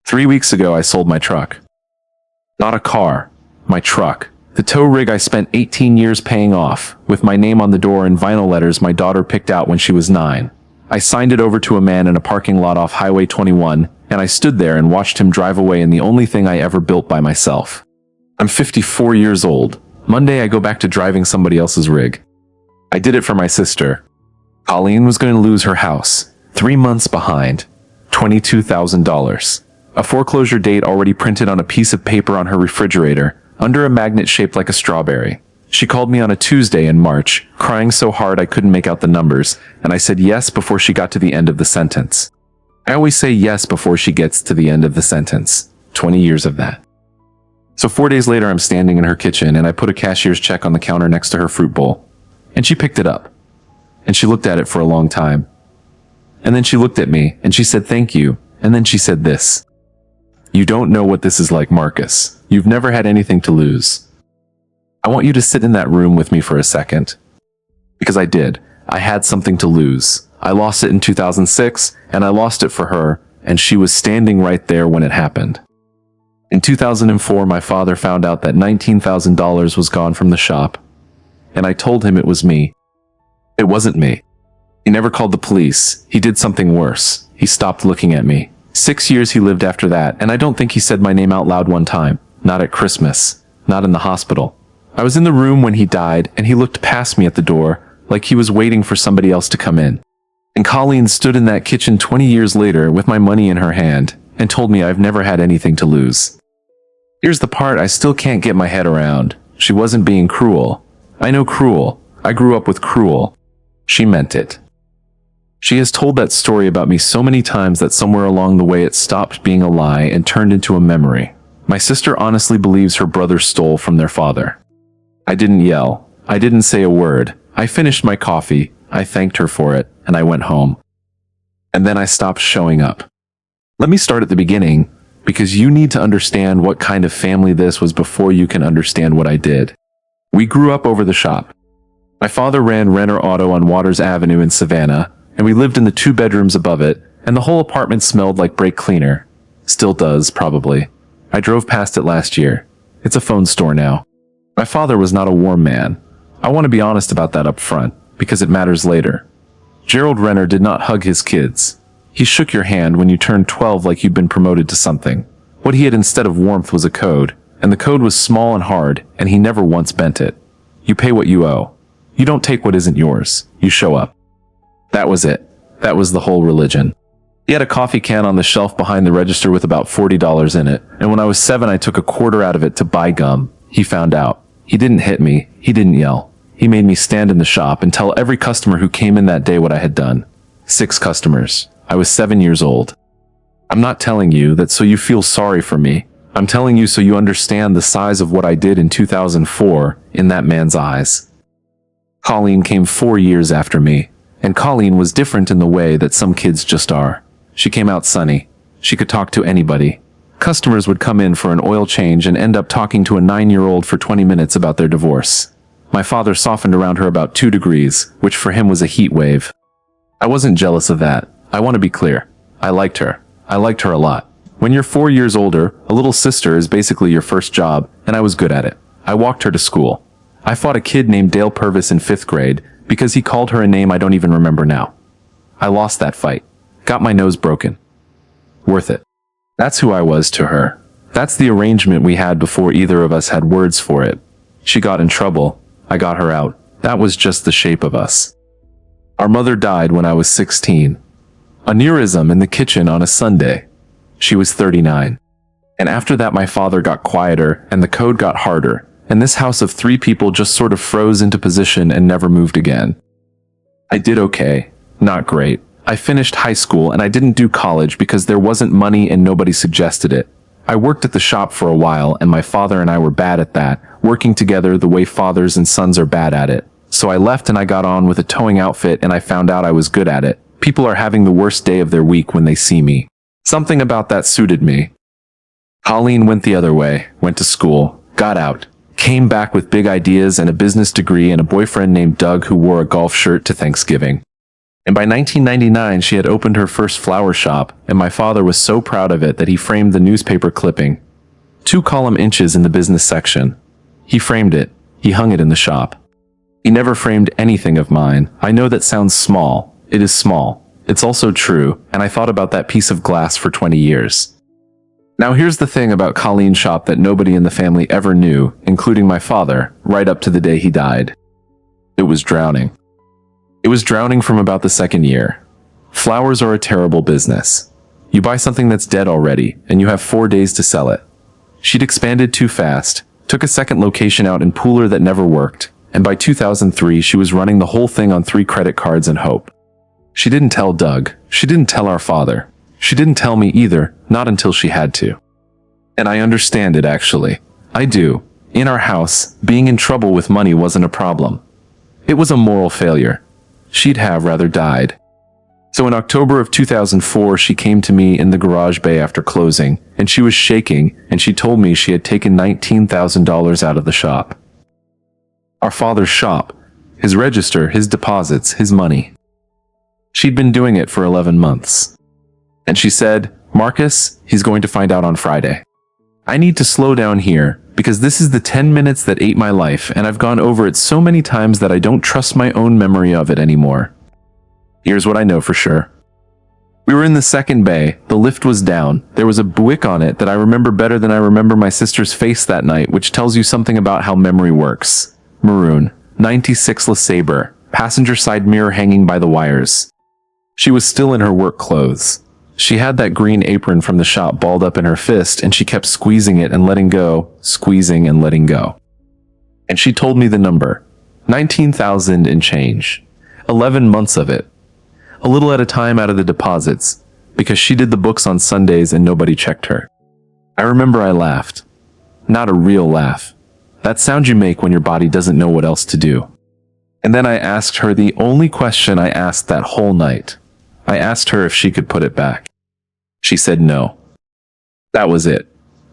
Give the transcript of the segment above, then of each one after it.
3 weeks ago, I sold my truck. Not a car, my truck. The tow rig I spent 18 years paying off, with my name on the door and vinyl letters my daughter picked out when she was 9. I signed it over to a man in a parking lot off Highway 21, and I stood there and watched him drive away in the only thing I ever built by myself. I'm 54 years old. Monday I go back to driving somebody else's rig. I did it for my sister. Colleen was going to lose her house. 3 months behind. $22,000. A foreclosure date already printed on a piece of paper on her refrigerator, under a magnet shaped like a strawberry. She called me on a Tuesday in March, crying so hard I couldn't make out the numbers, and I said yes before she got to the end of the sentence. I always say yes before she gets to the end of the sentence. 20 years of that. So 4 days later I'm standing in her kitchen and I put a cashier's check on the counter next to her fruit bowl. And she picked it up. And she looked at it for a long time. And then she looked at me and she said thank you, and then she said this. You don't know what this is like, Marcus. You've never had anything to lose. I want you to sit in that room with me for a second. Because I did. I had something to lose. I lost it in 2006, and I lost it for her, and she was standing right there when it happened. In 2004, my father found out that $19,000 was gone from the shop, and I told him it was me. It wasn't me. He never called the police. He did something worse. He stopped looking at me. 6 years he lived after that, and I don't think he said my name out loud one time. Not at Christmas. Not in the hospital. I was in the room when he died, and he looked past me at the door, like he was waiting for somebody else to come in. And Colleen stood in that kitchen 20 years later with my money in her hand, and told me I've never had anything to lose. Here's the part I still can't get my head around. She wasn't being cruel. I know cruel. I grew up with cruel. She meant it. She has told that story about me so many times that somewhere along the way it stopped being a lie and turned into a memory. My sister honestly believes her brother stole from their father. I didn't yell. I didn't say a word. I finished my coffee. I thanked her for it, and I went home. And then I stopped showing up. Let me start at the beginning, because you need to understand what kind of family this was before you can understand what I did. We grew up over the shop. My father ran Renner Auto on Waters Avenue in Savannah, and we lived in the 2 bedrooms above it, and the whole apartment smelled like brake cleaner. Still does, probably. I drove past it last year. It's a phone store now. My father was not a warm man. I want to be honest about that up front, because it matters later. Gerald Renner did not hug his kids. He shook your hand when you turned 12 like you'd been promoted to something. What he had instead of warmth was a code, and the code was small and hard, and he never once bent it. You pay what you owe. You don't take what isn't yours. You show up. That was it. That was the whole religion. He had a coffee can on the shelf behind the register with about $40 in it, and when I was 7 I took a quarter out of it to buy gum. He found out. He didn't hit me. He didn't yell. He made me stand in the shop and tell every customer who came in that day what I had done. 6 customers. I was 7 years old. I'm not telling you that so you feel sorry for me. I'm telling you so you understand the size of what I did in 2004 in that man's eyes. Colleen came 4 years after me, and Colleen was different in the way that some kids just are. She came out sunny. She could talk to anybody. Customers would come in for an oil change and end up talking to a 9-year-old for 20 minutes about their divorce. My father softened around her about 2 degrees, which for him was a heat wave. I wasn't jealous of that. I want to be clear. I liked her. I liked her a lot. When you're 4 years older, a little sister is basically your first job, and I was good at it. I walked her to school. I fought a kid named Dale Purvis in 5th grade because he called her a name I don't even remember now. I lost that fight. Got my nose broken. Worth it. That's who I was to her. That's the arrangement we had before either of us had words for it. She got in trouble. I got her out. That was just the shape of us. Our mother died when I was 16. Aneurysm in the kitchen on a Sunday. She was 39. And after that my father got quieter and the code got harder, and this house of 3 people just sort of froze into position and never moved again. I did okay. Not great. I finished high school and I didn't do college because there wasn't money and nobody suggested it. I worked at the shop for a while and my father and I were bad at that, working together the way fathers and sons are bad at it. So I left and I got on with a towing outfit and I found out I was good at it. People are having the worst day of their week when they see me. Something about that suited me. Colleen went the other way, went to school, got out, came back with big ideas and a business degree and a boyfriend named Doug who wore a golf shirt to Thanksgiving. And by 1999, she had opened her first flower shop, and my father was so proud of it that he framed the newspaper clipping, 2 inches in the business section. He framed it. He hung it in the shop. He never framed anything of mine. I know that sounds small. It is small. It's also true, and I thought about that piece of glass for 20 years. Now here's the thing about Colleen's shop that nobody in the family ever knew, including my father, right up to the day he died. It was drowning. It was drowning from about the second year. Flowers are a terrible business. You buy something that's dead already, and you have 4 days to sell it. She'd expanded too fast, took a second location out in Pooler that never worked, and by 2003 she was running the whole thing on 3 credit cards and hope. She didn't tell Doug. She didn't tell our father. She didn't tell me either, not until she had to. And I understand it, actually. I do. In our house, being in trouble with money wasn't a problem. It was a moral failure. She'd have rather died. So in October of 2004, she came to me in the garage bay after closing, and she was shaking, and she told me she had taken $19,000 out of the shop. Our father's shop, his register, his deposits, his money. She'd been doing it for 11 months. And she said, "Marcus, he's going to find out on Friday. I need to slow down here, because this is the 10 minutes that ate my life, and I've gone over it so many times that I don't trust my own memory of it anymore. Here's what I know for sure. We were in the second bay, the lift was down, there was a buick on it that I remember better than I remember my sister's face that night, which tells you something about how memory works. Maroon, 96 LeSabre, passenger side mirror hanging by the wires. She was still in her work clothes. She had that green apron from the shop balled up in her fist, and she kept squeezing it and letting go, squeezing and letting go. And she told me the number, 19,000 and change. 11 months of it. A little at a time out of the deposits, because she did the books on Sundays and nobody checked her. I remember I laughed. Not a real laugh. That sound you make when your body doesn't know what else to do. And then I asked her the only question I asked that whole night. I asked her if she could put it back. She said no. That was it.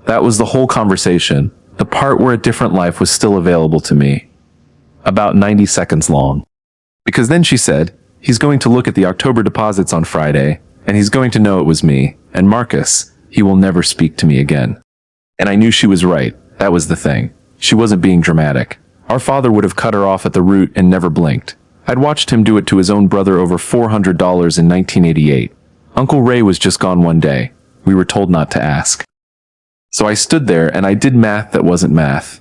That was the whole conversation. The part where a different life was still available to me. About 90 seconds long. Because then she said, he's going to look at the October deposits on Friday, and he's going to know it was me, and Marcus, he will never speak to me again. And I knew she was right. That was the thing. She wasn't being dramatic. Our father would have cut her off at the root and never blinked. I'd watched him do it to his own brother over $400 in 1988. Uncle Ray was just gone one day. We were told not to ask. So I stood there and I did math that wasn't math.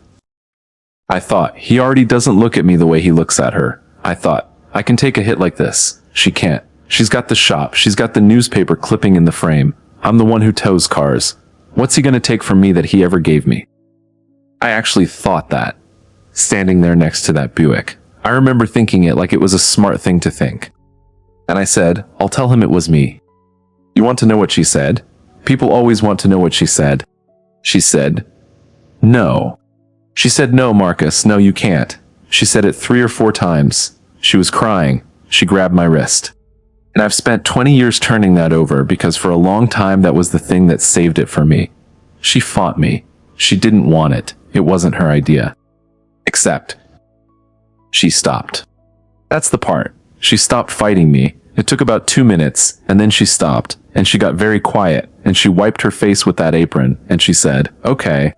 I thought, he already doesn't look at me the way he looks at her. I thought, I can take a hit like this. She can't. She's got the shop. She's got the newspaper clipping in the frame. I'm the one who tows cars. What's he going to take from me that he ever gave me? I actually thought that, standing there next to that Buick. I remember thinking it like it was a smart thing to think. And I said, I'll tell him it was me. You want to know what she said? People always want to know what she said. She said, no. She said, no, Marcus, no, you can't. She said it 3 or 4 times. She was crying. She grabbed my wrist. And I've spent 20 years turning that over because for a long time that was the thing that saved it for me. She fought me. She didn't want it. It wasn't her idea. Except, she stopped. That's the part. She stopped fighting me. It took about 2 minutes, and then she stopped, and she got very quiet, and she wiped her face with that apron, and she said, okay.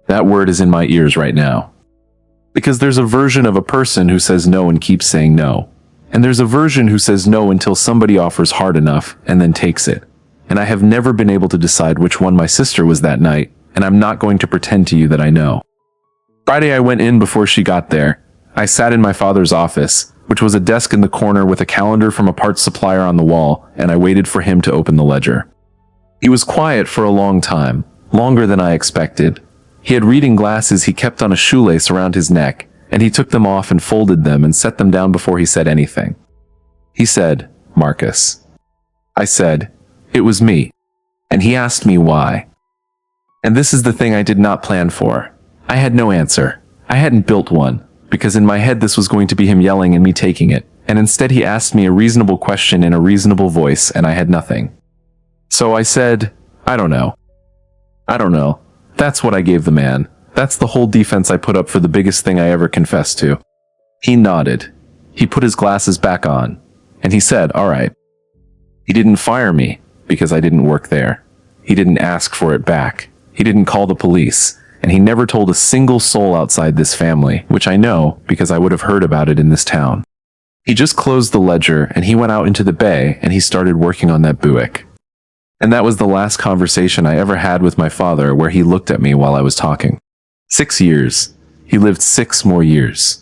That word is in my ears right now. Because there's a version of a person who says no and keeps saying no. And there's a version who says no until somebody offers hard enough, and then takes it. And I have never been able to decide which one my sister was that night, and I'm not going to pretend to you that I know. Friday I went in before she got there. I sat in my father's office, which was a desk in the corner with a calendar from a parts supplier on the wall, and I waited for him to open the ledger. He was quiet for a long time, longer than I expected. He had reading glasses he kept on a shoelace around his neck, and he took them off and folded them and set them down before he said anything. He said, Marcus. I said, it was me. And he asked me why. And this is the thing I did not plan for. I had no answer. I hadn't built one, because in my head this was going to be him yelling and me taking it, and instead he asked me a reasonable question in a reasonable voice, and I had nothing. So I said, I don't know. That's what I gave the man. That's the whole defense I put up for the biggest thing I ever confessed to. He nodded. He put his glasses back on, and he said, "All right." He didn't fire me because I didn't work there. He didn't ask for it back. He didn't call the police, and he never told a single soul outside this family, which I know because I would have heard about it in this town. He just closed the ledger, and he went out into the bay, and he started working on that Buick. And that was the last conversation I ever had with my father where he looked at me while I was talking. 6 years. He lived 6 more years.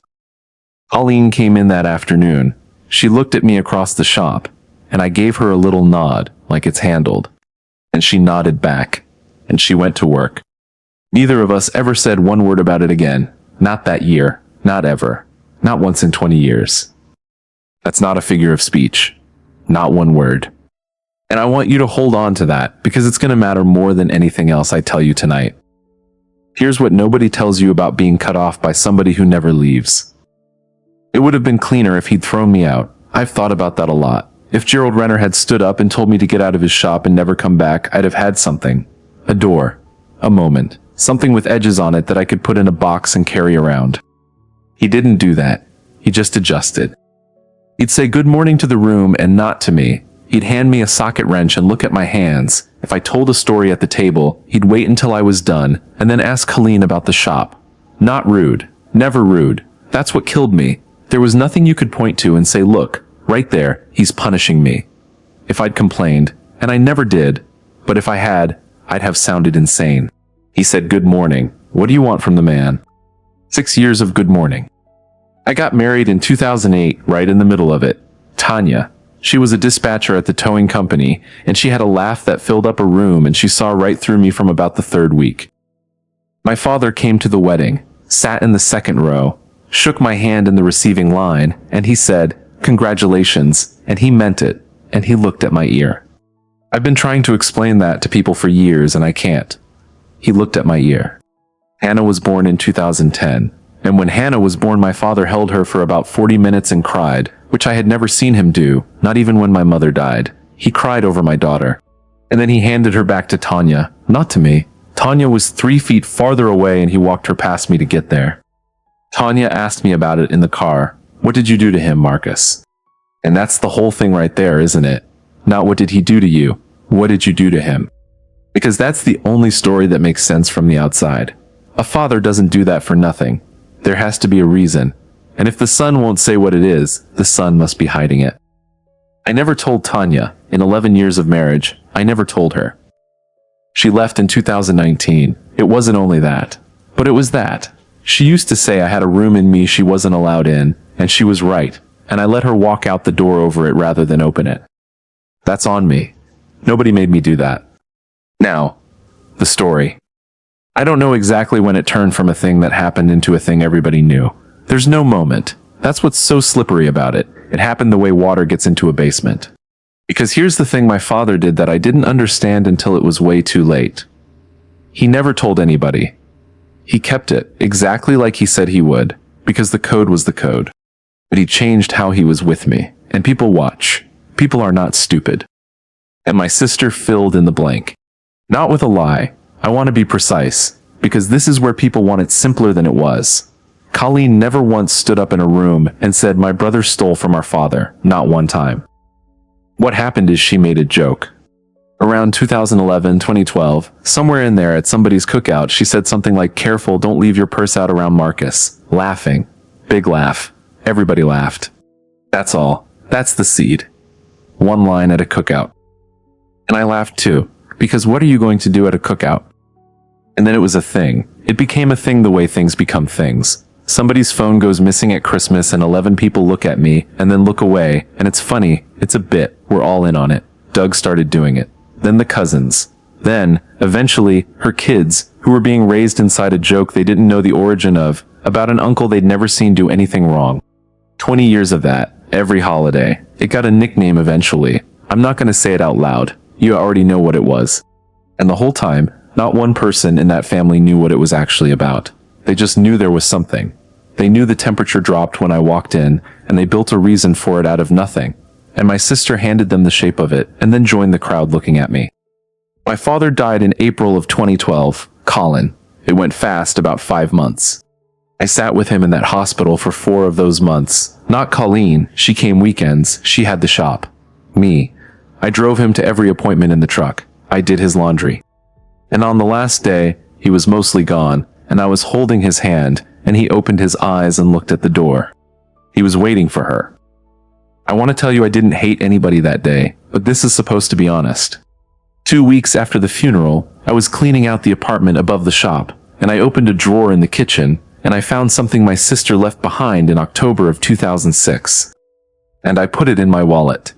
Colleen came in that afternoon. She looked at me across the shop, and I gave her a little nod, like it's handled. And she nodded back, and she went to work. Neither of us ever said one word about it again. Not that year. Not ever. Not once in 20 years. That's not a figure of speech. Not one word. And I want you to hold on to that, because it's going to matter more than anything else I tell you tonight. Here's what nobody tells you about being cut off by somebody who never leaves. It would have been cleaner if he'd thrown me out. I've thought about that a lot. If Gerald Renner had stood up and told me to get out of his shop and never come back, I'd have had something. A door. A moment. Something with edges on it that I could put in a box and carry around. He didn't do that. He just adjusted. He'd say good morning to the room and not to me. He'd hand me a socket wrench and look at my hands. If I told a story at the table, he'd wait until I was done and then ask Colleen about the shop. Not rude. Never rude. That's what killed me. There was nothing you could point to and say, look, right there, he's punishing me. If I'd complained, and I never did, but if I had, I'd have sounded insane. He said good morning. What do you want from the man? 6 years of good morning. I got married in 2008, right in the middle of it. Tanya. She was a dispatcher at the towing company, and she had a laugh that filled up a room, and she saw right through me from about the 3rd week. My father came to the wedding, sat in the 2nd row, shook my hand in the receiving line, and he said, congratulations, and he meant it, and he looked at my ear. I've been trying to explain that to people for years, and I can't. He looked at my ear. Hannah was born in 2010, and when Hannah was born, my father held her for about 40 minutes and cried, which I had never seen him do, not even when my mother died. He cried over my daughter. And then he handed her back to Tanya, not to me. Tanya was 3 feet farther away and he walked her past me to get there. Tanya asked me about it in the car. What did you do to him, Marcus? And that's the whole thing right there, isn't it? Not what did he do to you? What did you do to him? Because that's the only story that makes sense from the outside. A father doesn't do that for nothing. There has to be a reason. And if the son won't say what it is, the son must be hiding it. I never told Tanya. In 11 years of marriage, I never told her. She left in 2019. It wasn't only that. But it was that. She used to say I had a room in me she wasn't allowed in, and she was right, and I let her walk out the door over it rather than open it. That's on me. Nobody made me do that. Now, the story. I don't know exactly when it turned from a thing that happened into a thing everybody knew. There's no moment. That's what's so slippery about it. It happened the way water gets into a basement. Because here's the thing my father did that I didn't understand until it was way too late. He never told anybody. He kept it exactly like he said he would, because the code was the code. But he changed how he was with me, and people watch. People are not stupid. And my sister filled in the blank. Not with a lie. I want to be precise, because this is where people want it simpler than it was. Colleen never once stood up in a room and said, my brother stole from our father, not one time. What happened is she made a joke. Around 2011, 2012, somewhere in there at somebody's cookout, she said something like, careful, don't leave your purse out around Marcus. Laughing. Big laugh. Everybody laughed. That's all. That's the seed. One line at a cookout. And I laughed too, because what are you going to do at a cookout? And then it was a thing. It became a thing the way things become things. Somebody's phone goes missing at Christmas and 11 people look at me and then look away, and it's funny, it's a bit, we're all in on it. Doug started doing it. Then the cousins. Then, eventually, her kids, who were being raised inside a joke they didn't know the origin of, about an uncle they'd never seen do anything wrong. 20 years of that, every holiday. It got a nickname eventually. I'm not gonna say it out loud. You already know what it was. And the whole time, not one person in that family knew what it was actually about. They just knew there was something. They knew the temperature dropped when I walked in, and they built a reason for it out of nothing. And my sister handed them the shape of it, and then joined the crowd looking at me. My father died in April of 2012, Colin. It went fast, about 5 months. I sat with him in that hospital for 4 of those months. Not Colleen, she came weekends, she had the shop. Me. I drove him to every appointment in the truck. I did his laundry. And on the last day, he was mostly gone, and I was holding his hand, and he opened his eyes and looked at the door. He was waiting for her. I want to tell you I didn't hate anybody that day, but this is supposed to be honest. 2 weeks after the funeral, I was cleaning out the apartment above the shop, and I opened a drawer in the kitchen, and I found something my sister left behind in October of 2006. And I put it in my wallet.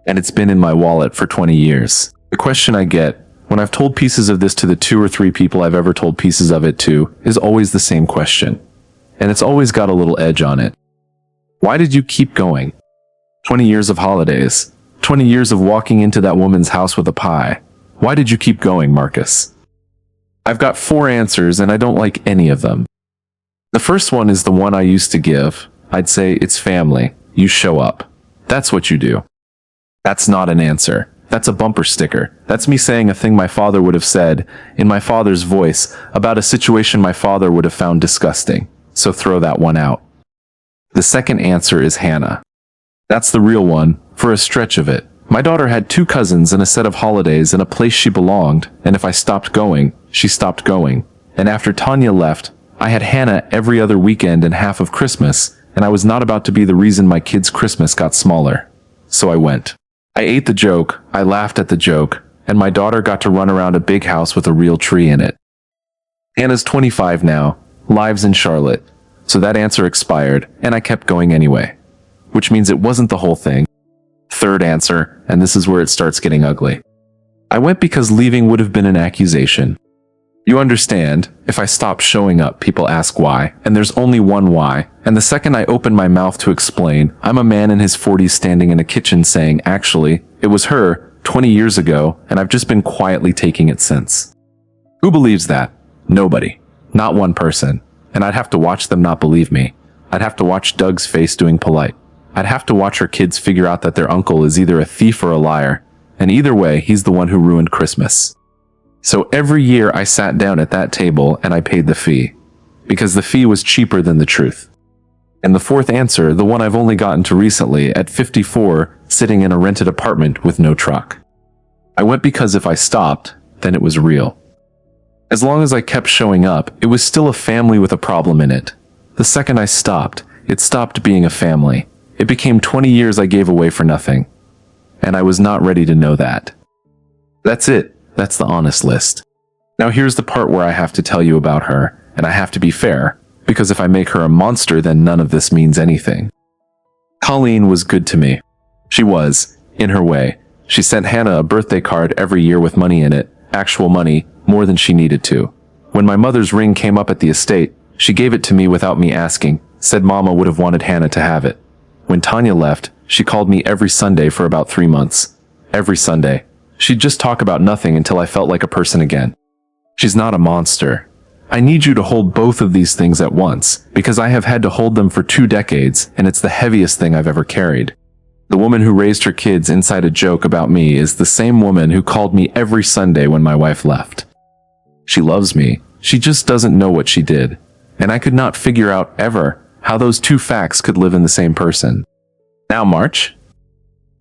And it's been in my wallet for 20 years. The question I get, when I've told pieces of this to the 2 or 3 people I've ever told pieces of it to, is always the same question. And it's always got a little edge on it. Why did you keep going? 20 years of holidays. 20 years of walking into that woman's house with a pie. Why did you keep going, Marcus? I've got 4 answers and I don't like any of them. The first one is the one I used to give. I'd say it's family. You show up. That's what you do. That's not an answer. That's a bumper sticker. That's me saying a thing my father would have said, in my father's voice, about a situation my father would have found disgusting. So throw that one out. The second answer is Hannah. That's the real one, for a stretch of it. My daughter had 2 cousins and a set of holidays and a place she belonged, and if I stopped going, she stopped going. And after Tanya left, I had Hannah every other weekend and half of Christmas, and I was not about to be the reason my kids' Christmas got smaller. So I went. I ate the joke, I laughed at the joke, and my daughter got to run around a big house with a real tree in it. Hannah's 25 now, lives in Charlotte, so that answer expired, and I kept going anyway. Which means it wasn't the whole thing. Third answer, and this is where it starts getting ugly. I went because leaving would have been an accusation. You understand, if I stop showing up, people ask why, and there's only one why, and the second I open my mouth to explain, I'm a man in his 40s standing in a kitchen saying, actually, it was her, 20 years ago, and I've just been quietly taking it since. Who believes that? Nobody. Not one person. And I'd have to watch them not believe me. I'd have to watch Doug's face doing polite. I'd have to watch her kids figure out that their uncle is either a thief or a liar, and either way, he's the one who ruined Christmas. So every year I sat down at that table and I paid the fee, because the fee was cheaper than the truth. And the fourth answer, the one I've only gotten to recently, at 54, sitting in a rented apartment with no truck. I went because if I stopped, then it was real. As long as I kept showing up, it was still a family with a problem in it. The second I stopped, it stopped being a family. It became 20 years I gave away for nothing. And I was not ready to know that. That's it. That's the honest list. Now here's the part where I have to tell you about her, and I have to be fair, because if I make her a monster, then none of this means anything. Colleen was good to me. She was, in her way. She sent Hannah a birthday card every year with money in it, actual money, more than she needed to. When my mother's ring came up at the estate, she gave it to me without me asking, said Mama would have wanted Hannah to have it. When Tanya left, she called me every Sunday for about 3 months. Every Sunday. She'd just talk about nothing until I felt like a person again. She's not a monster. I need you to hold both of these things at once, because I have had to hold them for 2 decades, and it's the heaviest thing I've ever carried. The woman who raised her kids inside a joke about me is the same woman who called me every Sunday when my wife left. She loves me. She just doesn't know what she did. And I could not figure out, ever, how those 2 facts could live in the same person. Now, March?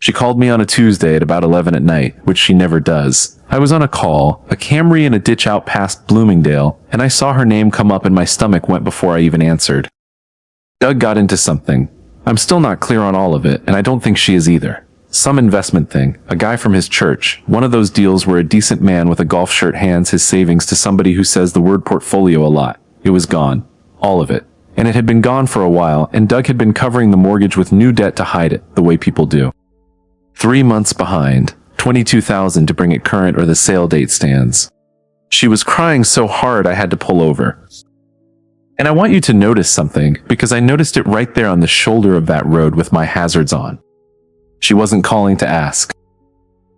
She called me on a Tuesday at about 11 at night, which she never does. I was on a call, a Camry in a ditch out past Bloomingdale, and I saw her name come up and my stomach went before I even answered. Doug got into something. I'm still not clear on all of it, and I don't think she is either. Some investment thing, a guy from his church, one of those deals where a decent man with a golf shirt hands his savings to somebody who says the word portfolio a lot. It was gone. All of it. And it had been gone for a while, and Doug had been covering the mortgage with new debt to hide it, the way people do. 3 months behind, $22,000 to bring it current or the sale date stands. She was crying so hard I had to pull over. And I want you to notice something, because I noticed it right there on the shoulder of that road with my hazards on. She wasn't calling to ask.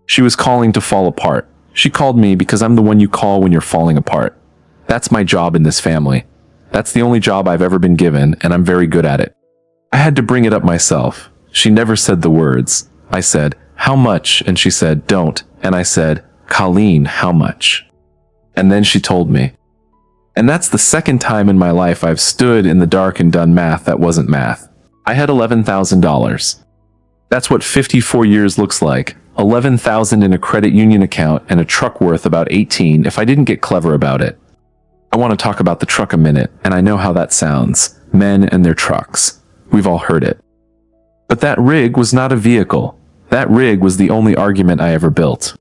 She was calling to fall apart. She called me because I'm the one you call when you're falling apart. That's my job in this family. That's the only job I've ever been given, and I'm very good at it. I had to bring it up myself. She never said the words. I said, "How much?" And she said, "Don't." And I said, "Colleen, how much?" And then she told me. And that's the second time in my life I've stood in the dark and done math that wasn't math. I had $11,000. That's what 54 years looks like. 11,000 in a credit union account and a truck worth about 18 if I didn't get clever about it. I want to talk about the truck a minute, and I know how that sounds. Men and their trucks. We've all heard it. But that rig was not a vehicle. That rig was the only argument I ever built.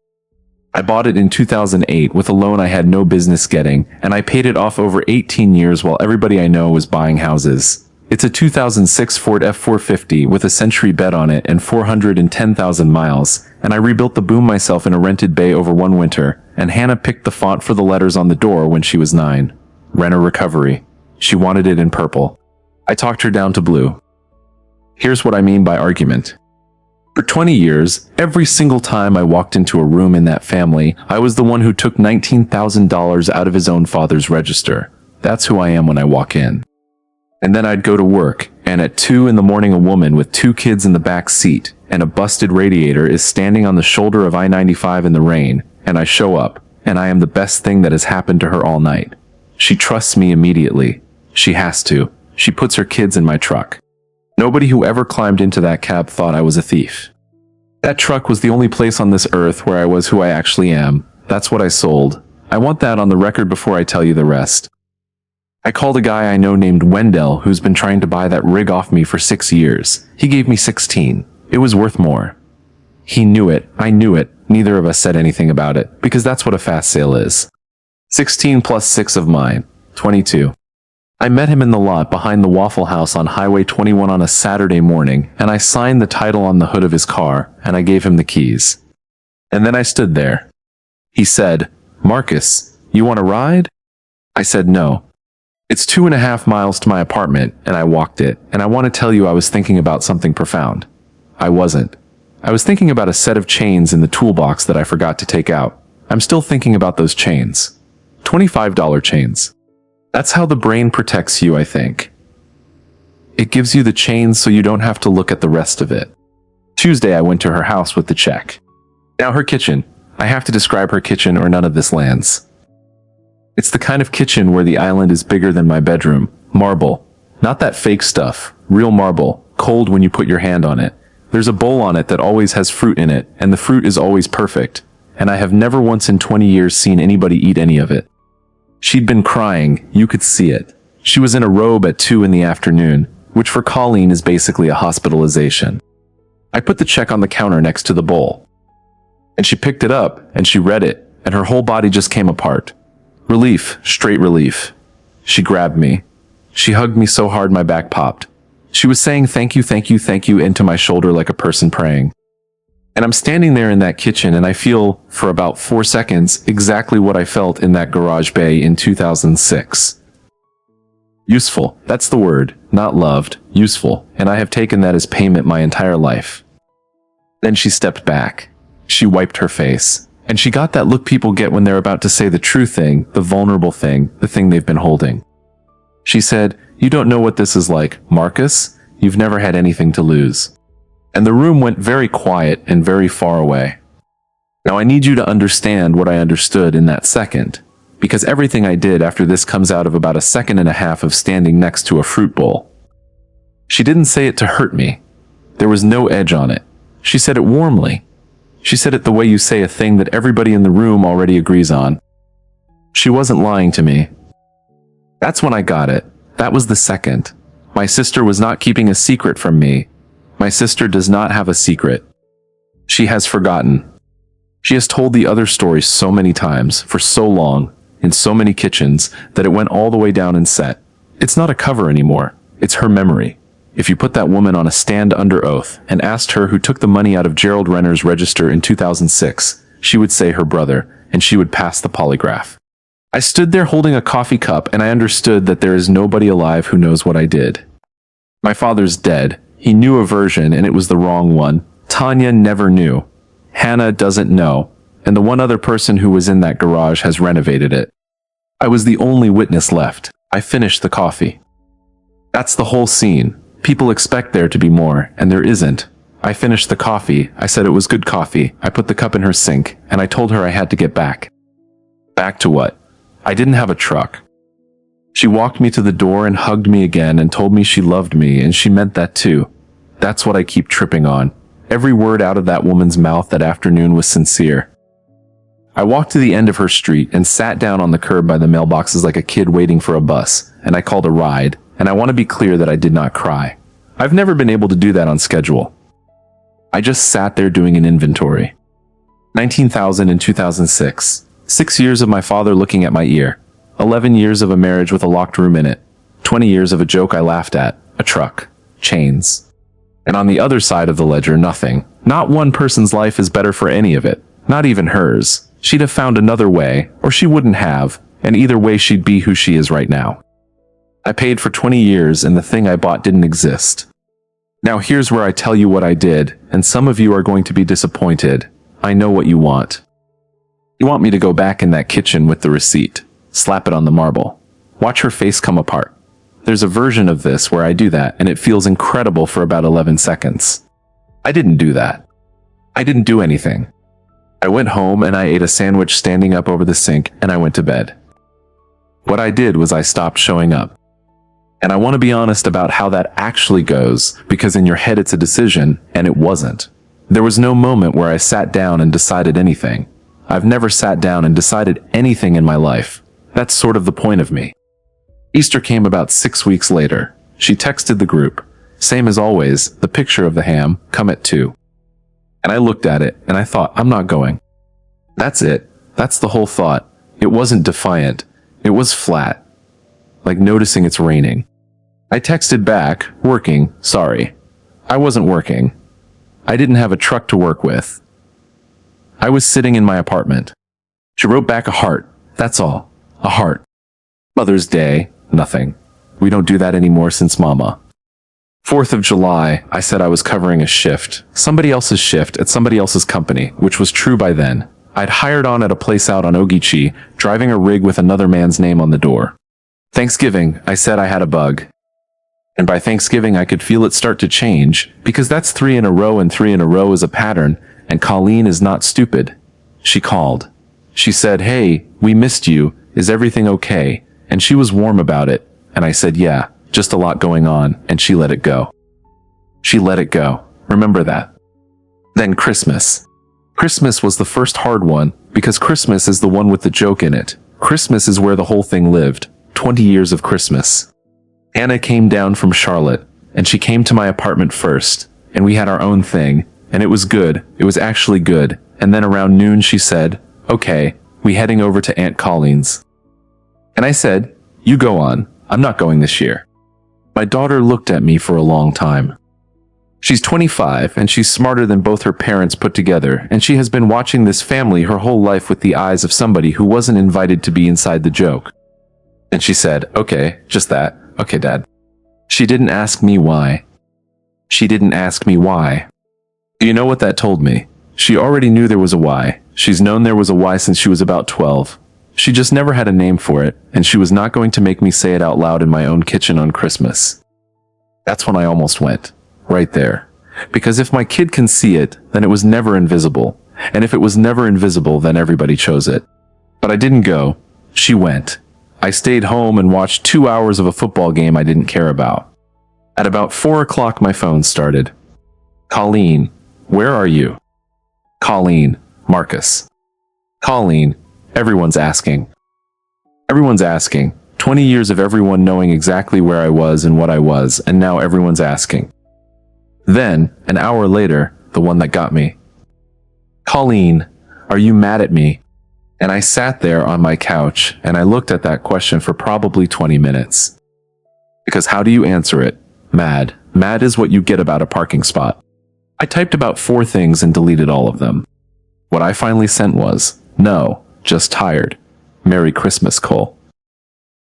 I bought it in 2008 with a loan I had no business getting, and I paid it off over 18 years while everybody I know was buying houses. It's a 2006 Ford F450 with a Century bed on it and 410,000 miles, and I rebuilt the boom myself in a rented bay over one winter, and Hannah picked the font for the letters on the door when she was 9. Renter Recovery. She wanted it in purple. I talked her down to blue. Here's what I mean by argument. For 20 years, every single time I walked into a room in that family, I was the one who took $19,000 out of his own father's register. That's who I am when I walk in. And then I'd go to work, and at 2 in the morning a woman with 2 kids in the back seat and a busted radiator is standing on the shoulder of I-95 in the rain, and I show up, and I am the best thing that has happened to her all night. She trusts me immediately. She has to. She puts her kids in my truck. Nobody who ever climbed into that cab thought I was a thief. That truck was the only place on this earth where I was who I actually am. That's what I sold. I want that on the record before I tell you the rest. I called a guy I know named Wendell who's been trying to buy that rig off me for 6 years. He gave me 16. It was worth more. He knew it. I knew it. Neither of us said anything about it, because that's what a fast sale is. 16 plus 6 of mine. 22. I met him in the lot behind the Waffle House on Highway 21 on a Saturday morning, and I signed the title on the hood of his car, and I gave him the keys. And then I stood there. He said, "Marcus, you want a ride?" I said no. It's 2.5 miles to my apartment, and I walked it, and I want to tell you I was thinking about something profound. I wasn't. I was thinking about a set of chains in the toolbox that I forgot to take out. I'm still thinking about those chains. $25 chains. That's how the brain protects you, I think. It gives you the chains so you don't have to look at the rest of it. Tuesday I went to her house with the check. Now her kitchen. I have to describe her kitchen or none of this lands. It's the kind of kitchen where the island is bigger than my bedroom. Marble. Not that fake stuff. Real marble. Cold when you put your hand on it. There's a bowl on it that always has fruit in it, and the fruit is always perfect. And I have never once in 20 years seen anybody eat any of it. She'd been crying. You could see it. She was in a robe at 2 in the afternoon, which for Colleen is basically a hospitalization. I put the check on the counter next to the bowl. And she picked it up, and she read it, and her whole body just came apart. Relief, straight relief. She grabbed me. She hugged me so hard my back popped. She was saying thank you, thank you, thank you into my shoulder like a person praying. And I'm standing there in that kitchen and I feel, for about 4 seconds, exactly what I felt in that garage bay in 2006. Useful, that's the word, not loved, useful, and I have taken that as payment my entire life. Then she stepped back. She wiped her face. And she got that look people get when they're about to say the true thing, the vulnerable thing, the thing they've been holding. She said, "You don't know what this is like, Marcus. You've never had anything to lose." And the room went very quiet and very far away. Now I need you to understand what I understood in that second, because everything I did after this comes out of about 1.5 seconds of standing next to a fruit bowl. She didn't say it to hurt me. There was no edge on it. She said it warmly. She said it the way you say a thing that everybody in the room already agrees on. She wasn't lying to me. That's when I got it. That was the second. My sister was not keeping a secret from me. My sister does not have a secret. She has forgotten. She has told the other story so many times, for so long, in so many kitchens, that it went all the way down in set. It's not a cover anymore. It's her memory. If you put that woman on a stand under oath and asked her who took the money out of Gerald Renner's register in 2006, she would say her brother, and she would pass the polygraph. I stood there holding a coffee cup and I understood that there is nobody alive who knows what I did. My father's dead. He knew a version and it was the wrong one. Tanya never knew. Hannah doesn't know. And the one other person who was in that garage has renovated it. I was the only witness left. I finished the coffee. That's the whole scene. People expect there to be more, and there isn't. I finished the coffee. I said it was good coffee. I put the cup in her sink, and I told her I had to get back. Back to what? I didn't have a truck. She walked me to the door and hugged me again and told me she loved me, and she meant that too. That's what I keep tripping on. Every word out of that woman's mouth that afternoon was sincere. I walked to the end of her street and sat down on the curb by the mailboxes like a kid waiting for a bus, and I called a ride, and I want to be clear that I did not cry. I've never been able to do that on schedule. I just sat there doing an inventory. 19,000 in 2006. 6 years of my father looking at my ear. 11 years of a marriage with a locked room in it. 20 years of a joke I laughed at. A truck. Chains. And on the other side of the ledger, nothing. Not one person's life is better for any of it. Not even hers. She'd have found another way, or she wouldn't have, and either way she'd be who she is right now. I paid for 20 years and the thing I bought didn't exist. Now here's where I tell you what I did, and some of you are going to be disappointed. I know what you want. You want me to go back in that kitchen with the receipt, slap it on the marble, watch her face come apart. There's a version of this where I do that, and it feels incredible for about 11 seconds. I didn't do that. I didn't do anything. I went home and I ate a sandwich standing up over the sink, and I went to bed. What I did was I stopped showing up. And I want to be honest about how that actually goes, because in your head it's a decision, and it wasn't. There was no moment where I sat down and decided anything. I've never sat down and decided anything in my life. That's sort of the point of me. Easter came about 6 weeks later. She texted the group. Same as always, the picture of the ham, come at 2. And I looked at it, and I thought, I'm not going. That's it. That's the whole thought. It wasn't defiant. It was flat. Like noticing it's raining. I texted back, working, sorry. I wasn't working. I didn't have a truck to work with. I was sitting in my apartment. She wrote back a heart. That's all. A heart. Mother's Day, nothing. We don't do that anymore since Mama. 4th of July, I said I was covering a shift. Somebody else's shift at somebody else's company, which was true by then. I'd hired on at a place out on Ogeechee, driving a rig with another man's name on the door. Thanksgiving, I said I had a bug. And by Thanksgiving I could feel it start to change, because that's 3 in a row and 3 in a row is a pattern, and Colleen is not stupid. She called. She said, hey, we missed you, is everything okay? And she was warm about it, and I said yeah, just a lot going on, and she let it go. She let it go. Remember that. Then Christmas. Christmas was the first hard one, because Christmas is the one with the joke in it. Christmas is where the whole thing lived. 20 years of Christmas. Anna came down from Charlotte, and she came to my apartment first, and we had our own thing, and it was good. It was actually good. And then around noon she said, okay, we heading over to Aunt Colleen's. And I said, you go on. I'm not going this year. My daughter looked at me for a long time. She's 25, and she's smarter than both her parents put together, and she has been watching this family her whole life with the eyes of somebody who wasn't invited to be inside the joke. And she said, okay, just that. Okay, Dad. She didn't ask me why. She didn't ask me why. Do you know what that told me? She already knew there was a why. She's known there was a why since she was about 12. She just never had a name for it, and she was not going to make me say it out loud in my own kitchen on Christmas. That's when I almost went. Right there. Because if my kid can see it, then it was never invisible. And if it was never invisible, then everybody chose it. But I didn't go. She went. I stayed home and watched 2 hours of a football game I didn't care about. At about 4 o'clock my phone started. Colleen, where are you? Colleen, Marcus. Colleen, everyone's asking. Everyone's asking. 20 years of everyone knowing exactly where I was and what I was, and now everyone's asking. Then, an hour later, the one that got me. Colleen, are you mad at me? And I sat there on my couch, and I looked at that question for probably 20 minutes. Because how do you answer it? Mad. Mad is what you get about a parking spot. I typed about 4 things and deleted all of them. What I finally sent was, no, just tired. Merry Christmas, Cole.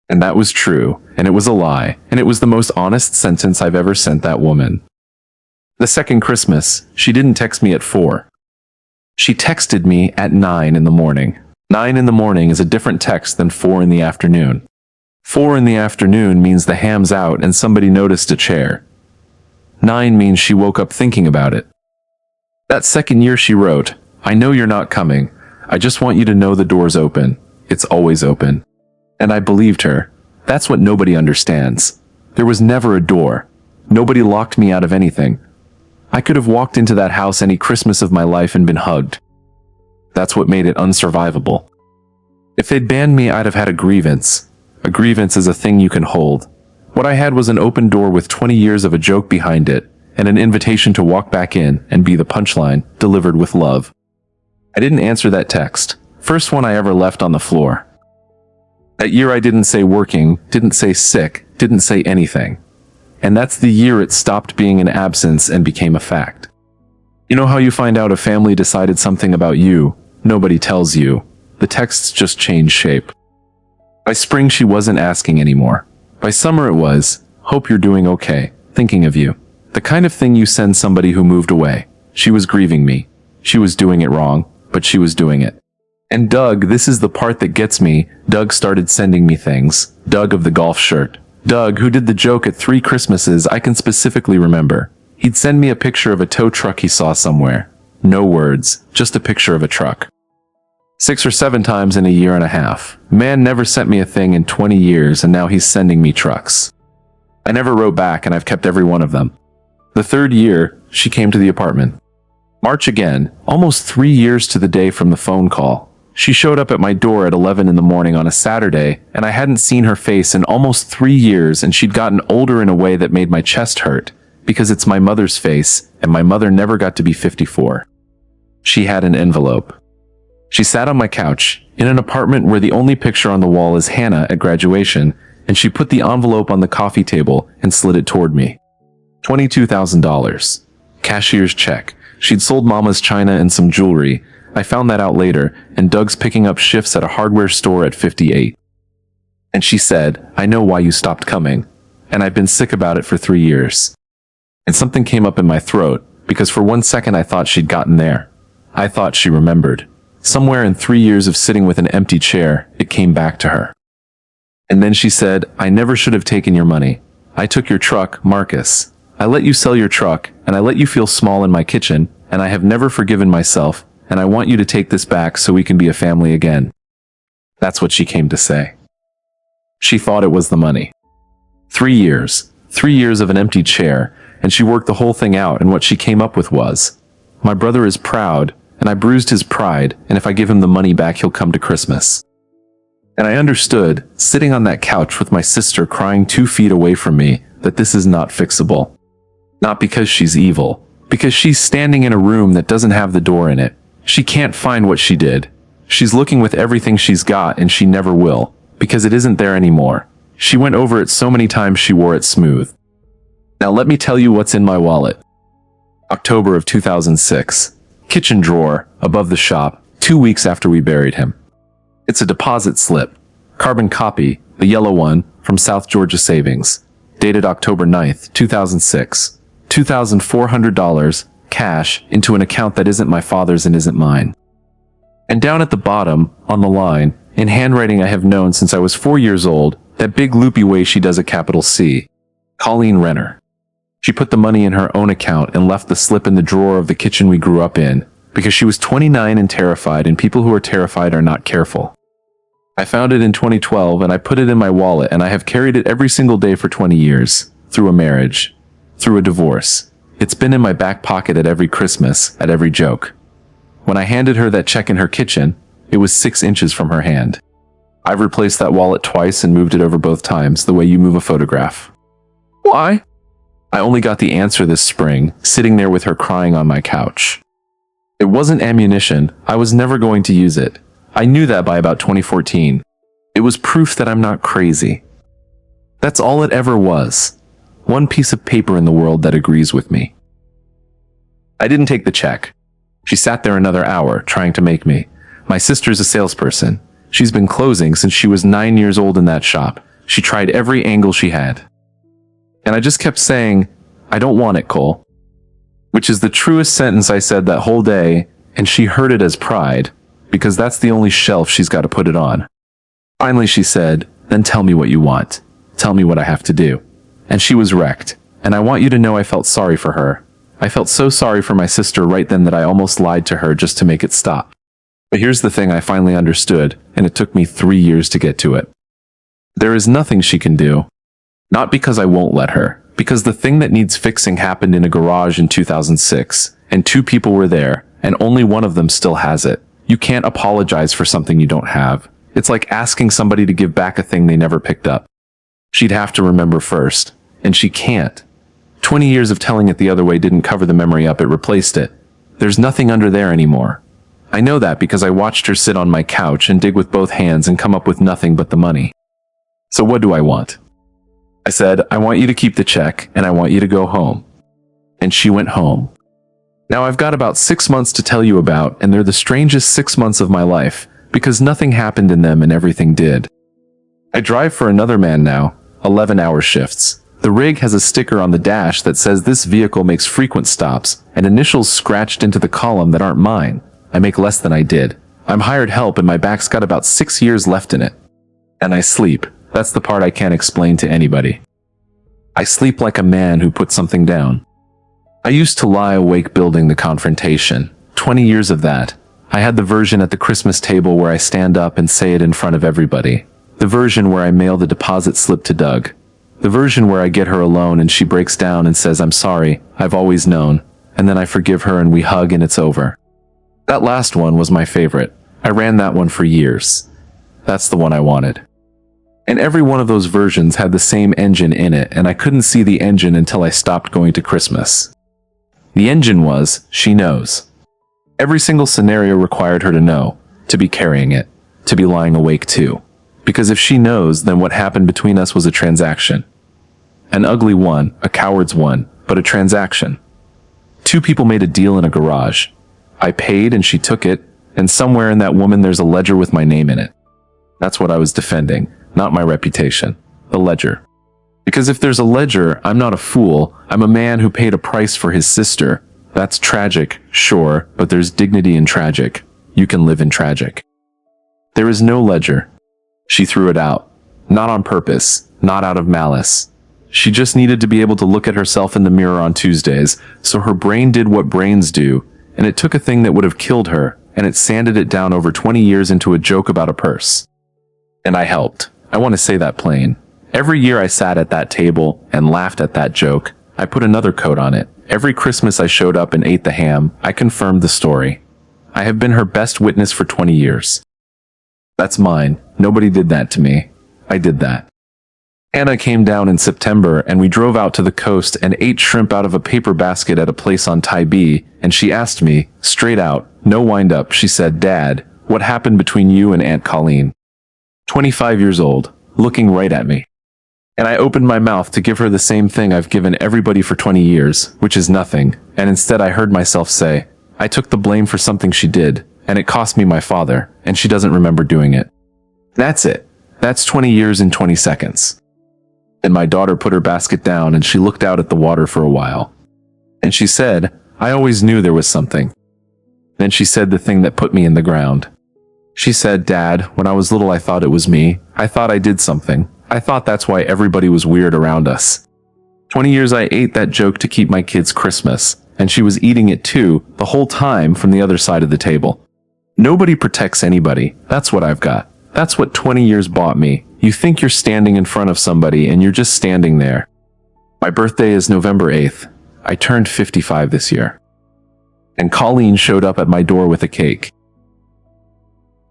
And that was true, and it was a lie, and it was the most honest sentence I've ever sent that woman. The second Christmas, she didn't text me at 4. She texted me at 9 in the morning. 9 in the morning is a different text than 4 in the afternoon. 4 in the afternoon means the ham's out and somebody noticed a chair. 9 means she woke up thinking about it. That second year she wrote, I know you're not coming. I just want you to know the door's open. It's always open. And I believed her. That's what nobody understands. There was never a door. Nobody locked me out of anything. I could have walked into that house any Christmas of my life and been hugged. That's what made it unsurvivable. If they'd banned me, I'd have had a grievance. A grievance is a thing you can hold. What I had was an open door with 20 years of a joke behind it, and an invitation to walk back in and be the punchline, delivered with love. I didn't answer that text. First one I ever left on the floor. That year I didn't say working, didn't say sick, didn't say anything. And that's the year it stopped being an absence and became a fact. You know how you find out a family decided something about you? Nobody tells you. The texts just change shape. By spring she wasn't asking anymore. By summer it was, hope you're doing okay, thinking of you. The kind of thing you send somebody who moved away. She was grieving me. She was doing it wrong, but she was doing it. And Doug, this is the part that gets me, Doug started sending me things. Doug of the golf shirt. Doug, who did the joke at 3 Christmases I can specifically remember. He'd send me a picture of a tow truck he saw somewhere. No words, just a picture of a truck. 6 or 7 times in a year and a half. Man never sent me a thing in 20 years and now he's sending me trucks. I never wrote back and I've kept every one of them. The 3rd year, she came to the apartment. March again, almost 3 years to the day from the phone call. She showed up at my door at 11 in the morning on a Saturday, and I hadn't seen her face in almost 3 years, and she'd gotten older in a way that made my chest hurt, because it's my mother's face, and my mother never got to be 54. She had an envelope. She sat on my couch, in an apartment where the only picture on the wall is Hannah at graduation, and she put the envelope on the coffee table and slid it toward me. $22,000. Cashier's check. She'd sold Mama's china and some jewelry. I found that out later, and Doug's picking up shifts at a hardware store at 58. And she said, I know why you stopped coming. And I've been sick about it for 3 years. And something came up in my throat, because for 1 second I thought she'd gotten there. I thought she remembered. Somewhere in 3 years of sitting with an empty chair, it came back to her. And then she said, I never should have taken your money. I took your truck, Marcus. I let you sell your truck, and I let you feel small in my kitchen, and I have never forgiven myself, and I want you to take this back so we can be a family again. That's what she came to say. She thought it was the money. 3 years. 3 years of an empty chair, and she worked the whole thing out, and what she came up with was, my brother is proud, and I bruised his pride, and if I give him the money back he'll come to Christmas. And I understood, sitting on that couch with my sister crying 2 feet away from me, that this is not fixable. Not because she's evil, because she's standing in a room that doesn't have the door in it. She can't find what she did. She's looking with everything she's got and she never will, because it isn't there anymore. She went over it so many times she wore it smooth. Now let me tell you what's in my wallet. October of 2006. Kitchen drawer, above the shop, 2 weeks after we buried him. It's a deposit slip. Carbon copy, the yellow one, from South Georgia Savings. Dated October 9th, 2006. $2,400, cash, into an account that isn't my father's and isn't mine. And down at the bottom, on the line, in handwriting I have known since I was 4 years old, that big loopy way she does a capital C. Colleen Renner. She put the money in her own account and left the slip in the drawer of the kitchen we grew up in, because she was 29 and terrified, and people who are terrified are not careful. I found it in 2012 and I put it in my wallet, and I have carried it every single day for 20 years, through a marriage, through a divorce. It's been in my back pocket at every Christmas, at every joke. When I handed her that check in her kitchen, it was 6 inches from her hand. I've replaced that wallet twice and moved it over both times, the way you move a photograph. Why? I only got the answer this spring, sitting there with her crying on my couch. It wasn't ammunition. I was never going to use it. I knew that by about 2014. It was proof that I'm not crazy. That's all it ever was. One piece of paper in the world that agrees with me. I didn't take the check. She sat there another hour, trying to make me. My sister's a salesperson. She's been closing since she was 9 years old in that shop. She tried every angle she had. And I just kept saying, I don't want it, Cole. Which is the truest sentence I said that whole day, and she heard it as pride, because that's the only shelf she's got to put it on. Finally she said, then tell me what you want. Tell me what I have to do. And she was wrecked, and I want you to know I felt sorry for her. I felt so sorry for my sister right then that I almost lied to her just to make it stop. But here's the thing I finally understood, and it took me 3 years to get to it. There is nothing she can do. Not because I won't let her, because the thing that needs fixing happened in a garage in 2006, and 2 people were there, and only one of them still has it. You can't apologize for something you don't have. It's like asking somebody to give back a thing they never picked up. She'd have to remember first, and she can't. 20 years of telling it the other way didn't cover the memory up, it replaced it. There's nothing under there anymore. I know that because I watched her sit on my couch and dig with both hands and come up with nothing but the money. So what do I want? I said, I want you to keep the check, and I want you to go home. And she went home. Now I've got about 6 months to tell you about, and they're the strangest 6 months of my life, because nothing happened in them and everything did. I drive for another man now, 11-hour shifts. The rig has a sticker on the dash that says this vehicle makes frequent stops, and initials scratched into the column that aren't mine. I make less than I did. I'm hired help and my back's got about 6 years left in it. And I sleep. That's the part I can't explain to anybody. I sleep like a man who put something down. I used to lie awake building the confrontation. 20 years of that. I had the version at the Christmas table where I stand up and say it in front of everybody. The version where I mail the deposit slip to Doug. The version where I get her alone and she breaks down and says, I'm sorry, I've always known. And then I forgive her and we hug and it's over. That last one was my favorite. I ran that one for years. That's the one I wanted. And every one of those versions had the same engine in it, and I couldn't see the engine until I stopped going to Christmas. The engine was, she knows. Every single scenario required her to know, to be carrying it, to be lying awake too. Because if she knows, then what happened between us was a transaction. An ugly one, a coward's one, but a transaction. 2 people made a deal in a garage. I paid and she took it, and somewhere in that woman there's a ledger with my name in it. That's what I was defending. Not my reputation. The ledger. Because if there's a ledger, I'm not a fool. I'm a man who paid a price for his sister. That's tragic, sure, but there's dignity in tragic. You can live in tragic. There is no ledger. She threw it out. Not on purpose. Not out of malice. She just needed to be able to look at herself in the mirror on Tuesdays, so her brain did what brains do, and it took a thing that would have killed her, and it sanded it down over 20 years into a joke about a purse. And I helped. I want to say that plain. Every year I sat at that table and laughed at that joke. I put another coat on it. Every Christmas I showed up and ate the ham. I confirmed the story. I have been her best witness for 20 years. That's mine. Nobody did that to me. I did that. Anna came down in September and we drove out to the coast and ate shrimp out of a paper basket at a place on Tybee, and she asked me, straight out, no wind up, she said, Dad, what happened between you and Aunt Colleen? 25 years old, looking right at me. And I opened my mouth to give her the same thing I've given everybody for 20 years, which is nothing, and instead I heard myself say, I took the blame for something she did, and it cost me my father, and she doesn't remember doing it. That's it. That's 20 years in 20 seconds. And my daughter put her basket down and she looked out at the water for a while. And she said, I always knew there was something. Then she said the thing that put me in the ground. She said, Dad, when I was little I thought it was me. I thought I did something. I thought that's why everybody was weird around us. 20 years I ate that joke to keep my kids Christmas, and she was eating it too, the whole time from the other side of the table. Nobody protects anybody. That's what I've got. That's what 20 years bought me. You think you're standing in front of somebody and you're just standing there. My birthday is November 8th. I turned 55 this year. And Colleen showed up at my door with a cake.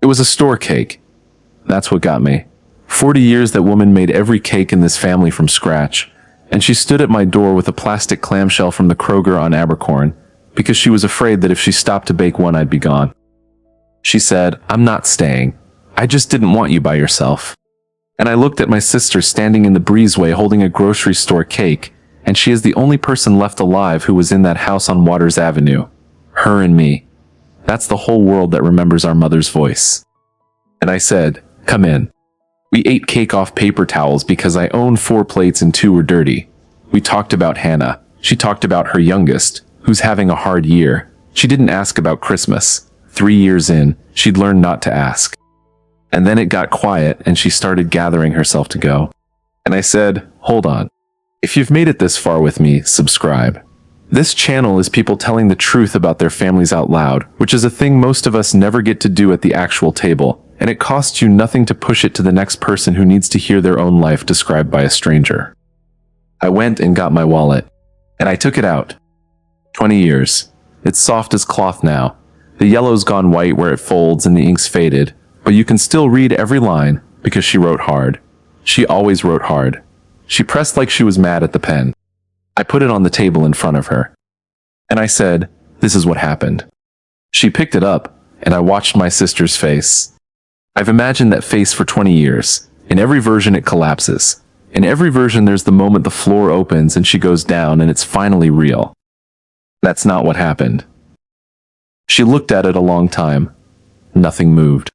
It was a store cake. That's what got me. 40 years that woman made every cake in this family from scratch, and she stood at my door with a plastic clamshell from the Kroger on Abercorn, because she was afraid that if she stopped to bake one I'd be gone. She said, I'm not staying. I just didn't want you by yourself. And I looked at my sister standing in the breezeway holding a grocery store cake, and she is the only person left alive who was in that house on Waters Avenue. Her and me. That's the whole world that remembers our mother's voice. And I said, come in. We ate cake off paper towels because I owned 4 plates and 2 were dirty. We talked about Hannah. She talked about her youngest, who's having a hard year. She didn't ask about Christmas. 3 years in, she'd learned not to ask. And then it got quiet and she started gathering herself to go. And I said, hold on. If you've made it this far with me, subscribe. This channel is people telling the truth about their families out loud, which is a thing most of us never get to do at the actual table, and it costs you nothing to push it to the next person who needs to hear their own life described by a stranger. I went and got my wallet, and I took it out. 20 years. It's soft as cloth now. The yellow's gone white where it folds and the ink's faded, but you can still read every line because she wrote hard. She always wrote hard. She pressed like she was mad at the pen. I put it on the table in front of her, and I said, "This is what happened." She picked it up, and I watched my sister's face. I've imagined that face for 20 years. In every version it collapses. In every version there's the moment the floor opens and she goes down and it's finally real. That's not what happened. She looked at it a long time. Nothing moved.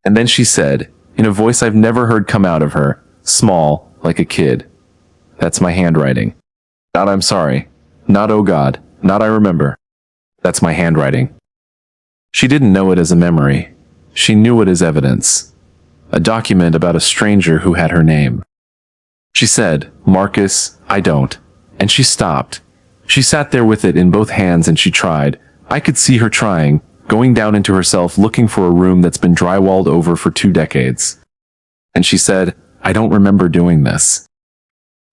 And then she said, in a voice I've never heard come out of her, small, like a kid, "That's my handwriting. Not I'm sorry. Not oh God. Not I remember. That's my handwriting." She didn't know it as a memory. She knew it as evidence. A document about a stranger who had her name. She said, "Marcus, I don't." And she stopped. She sat there with it in both hands and she tried. I could see her trying, going down into herself looking for a room that's been drywalled over for 2 decades. And she said, "I don't remember doing this."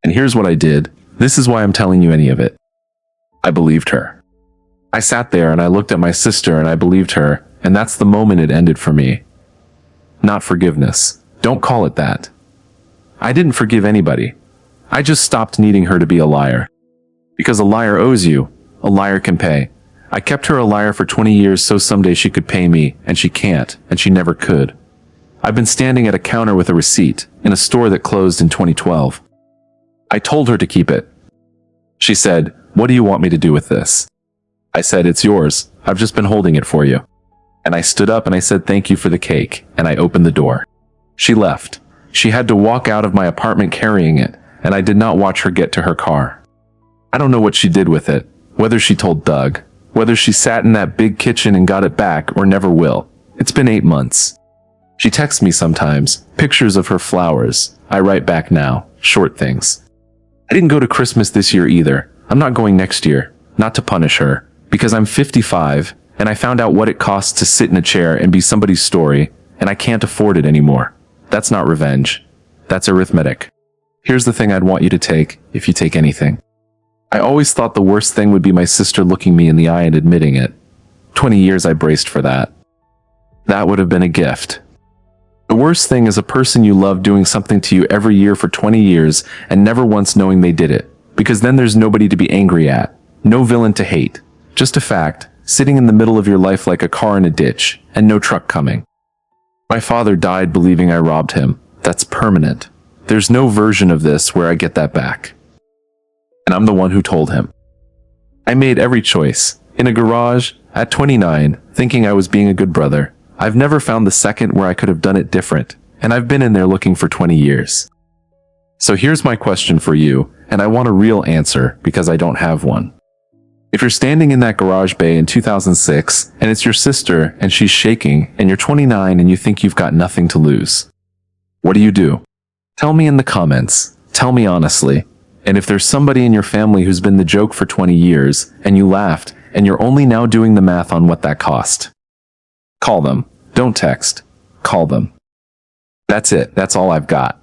And here's what I did. This is why I'm telling you any of it. I believed her. I sat there and I looked at my sister and I believed her, and that's the moment it ended for me. Not forgiveness. Don't call it that. I didn't forgive anybody. I just stopped needing her to be a liar. Because a liar owes you. A liar can pay. I kept her a liar for 20 years so someday she could pay me, and she can't, and she never could. I've been standing at a counter with a receipt in a store that closed in 2012. I told her to keep it. She said, "What do you want me to do with this?" I said, "It's yours. I've just been holding it for you." And I stood up and I said, "Thank you for the cake," and I opened the door. She left. She had to walk out of my apartment carrying it, and I did not watch her get to her car. I don't know what she did with it, whether she told Doug, whether she sat in that big kitchen and got it back or never will. It's been 8 months. She texts me sometimes, pictures of her flowers. I write back now, short things. I didn't go to Christmas this year either. I'm not going next year, not to punish her, because I'm 55, and I found out what it costs to sit in a chair and be somebody's story, and I can't afford it anymore. That's not revenge. That's arithmetic. Here's the thing I'd want you to take, if you take anything. I always thought the worst thing would be my sister looking me in the eye and admitting it. 20 years I braced for that. That would have been a gift. The worst thing is a person you love doing something to you every year for 20 years and never once knowing they did it, because then there's nobody to be angry at, no villain to hate, just a fact, sitting in the middle of your life like a car in a ditch, and no truck coming. My father died believing I robbed him. That's permanent. There's no version of this where I get that back. And I'm the one who told him. I made every choice. In a garage, at 29, thinking I was being a good brother. I've never found the second where I could have done it different, and I've been in there looking for 20 years. So here's my question for you, and I want a real answer because I don't have one. If you're standing in that garage bay in 2006, and it's your sister, and she's shaking, and you're 29 and you think you've got nothing to lose, what do you do? Tell me in the comments. Tell me honestly. And if there's somebody in your family who's been the joke for 20 years, and you laughed, and you're only now doing the math on what that cost, call them. Don't text. Call them. That's it. That's all I've got.